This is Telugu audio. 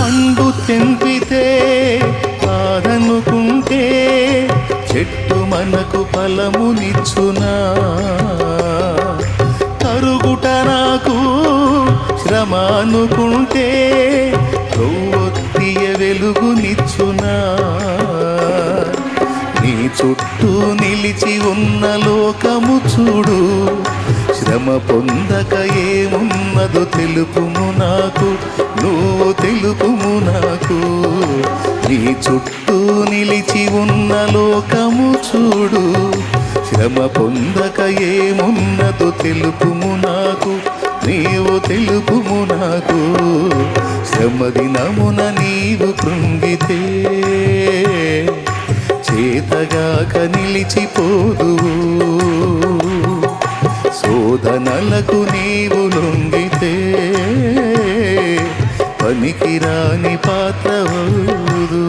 పండు తెంపితే కాదనుకుంటే చెట్టు మనకు ఫలమునిచ్చునా? తరుగుట నాకు శ్రమ అనుకుంటే కొవ్వొత్తియ వెలుగునిచ్చునా? నీ చుట్టూ నిలిచి ఉన్న లోకము చూడు, శ్రమ పొందక ఏమున్నదో తెలుపుము నాకు, నువ్వు తెలుపుము నాకు. నీ చుట్టూ నిలిచి ఉన్న లోకము చూడు, శ్రమ పొందక ఏమున్నదో తెలుపుము నాకు, నీవు తెలుపుము నాకు. శ్రమ దినమున నీవు కృంగితే చేతగాక నిలిచిపోదువు, శోధనలకు నీవు లొంగితే పనికిరాని పాత్రవదు.